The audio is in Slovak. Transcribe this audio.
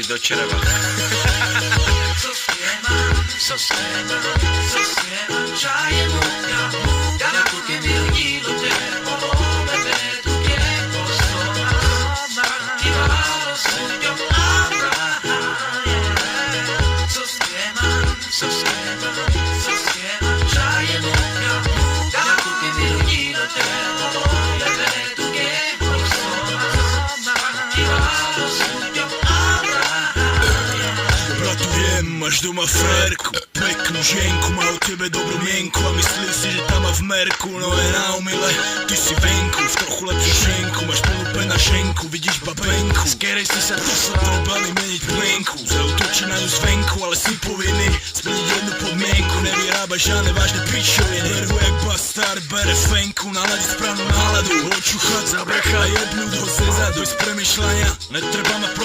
si do čreva. Máš doma frérku, peknú ženku, má o tebe dobrú mienku a myslí si, že tam má v merku, no je na omyle, ty si venku, v trochu lepšiu šenku, máš polúpená ženku, vidíš babenku, z kerej si sa dosadobali meniť mienku, zautočí na ňu zvenku, ale si povinný splniť jednu podmienku, nevyrába žiadne vážne pičoviny, nervu jak bastard, bere fenku, naladiť správnu náladu, očuchať, zabrechá jebnúť ho zezadu, bez premýšľania, netreba ma proste